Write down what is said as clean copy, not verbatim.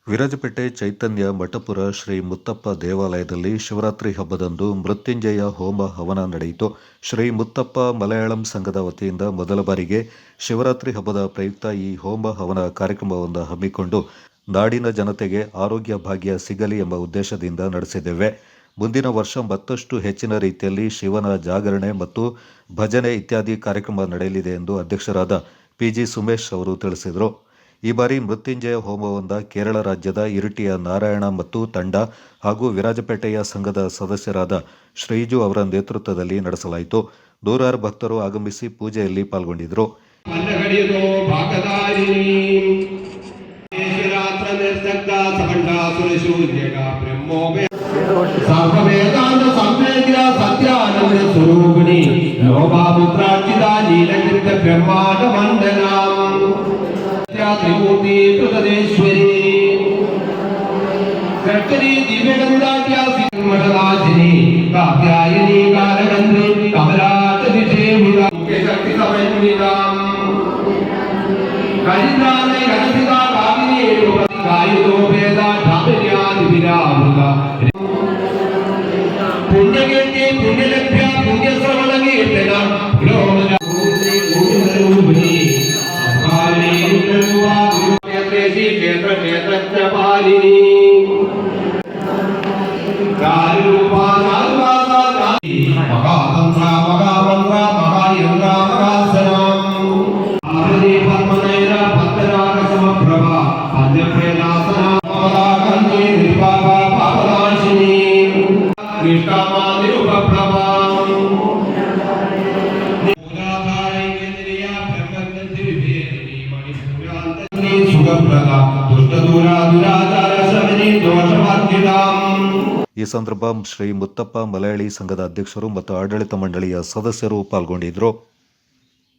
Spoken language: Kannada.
ವಿರಾಜಪೇಟೆ ಚೈತನ್ಯ ಮಠಪುರ ಶ್ರೀ ಮುತ್ತಪ್ಪ ದೇವಾಲಯದಲ್ಲಿ ಶಿವರಾತ್ರಿ ಹಬ್ಬದಂದು ಮೃತ್ಯುಂಜಯ ಹೋಮ ಹವನ ನಡೆಯಿತು. ಶ್ರೀ ಮುತ್ತಪ್ಪ ಮಲಯಾಳಂ ಸಂಘದ ವತಿಯಿಂದ ಮೊದಲ ಬಾರಿಗೆ ಶಿವರಾತ್ರಿ ಹಬ್ಬದ ಪ್ರಯುಕ್ತ ಈ ಹೋಮ ಹವನ ಕಾರ್ಯಕ್ರಮವನ್ನು ಹಮ್ಮಿಕೊಂಡು ನಾಡಿನ ಜನತೆಗೆ ಆರೋಗ್ಯ ಭಾಗ್ಯ ಸಿಗಲಿ ಎಂಬ ಉದ್ದೇಶದಿಂದ ನಡೆಸಿದ್ದೇವೆ. ಮುಂದಿನ ವರ್ಷ ಮತ್ತಷ್ಟು ಹೆಚ್ಚಿನ ರೀತಿಯಲ್ಲಿ ಶಿವನ ಜಾಗರಣೆ ಮತ್ತು ಭಜನೆ ಇತ್ಯಾದಿ ಕಾರ್ಯಕ್ರಮ ನಡೆಯಲಿದೆ ಎಂದು ಅಧ್ಯಕ್ಷರಾದ ಪಿ.ಜಿ. ಸುಮೇಶ್ ಅವರು ತಿಳಿಸಿದರು. ಈ ಬಾರಿ ಮೃತ್ಯುಂಜಯ ಹೋಮವನ್ನು ಕೇರಳ ರಾಜ್ಯದ ಇರಿಟಿಯ ನಾರಾಯಣ ಮತ್ತು ತಂಡ ಹಾಗೂ ವಿರಾಜಪೇಟೆಯ ಸಂಘದ ಸದಸ್ಯರಾದ ಶ್ರೀಜು ಅವರ ನೇತೃತ್ವದಲ್ಲಿ ನಡೆಸಲಾಯಿತು. ನೂರಾರು ಭಕ್ತರು ಆಗಮಿಸಿ ಪೂಜೆಯಲ್ಲಿ ಪಾಲ್ಗೊಂಡಿದ್ದರು. त्रिमूर्ति प्रदेश्वरी कर्करी दिव्यगंधाट्या सिंहमठराजिनी कात्यायनी कालगंधे कमलाटदिशे मुदा मुखे शक्ति समन्विताम् कलिद्राने गणसिता कामिनी कायुतो वेदा ढामिन्यादि विरामृता पुण्यकीर्ति पुण्यलभ्य पुण्यश्रवणकीर्तना विलोमना ऊर्ध्वरूपिणी ಈ ಸಂದರ್ಭ ಶ್ರೀ ಮುತ್ತಪ್ಪ ಮಲಯಾಳಿ ಸಂಘದ ಅಧ್ಯಕ್ಷರು ಮತ್ತು ಆಡಳಿತ ಮಂಡಳಿಯ ಸದಸ್ಯರು ಪಾಲ್ಗೊಂಡಿದ್ದರು.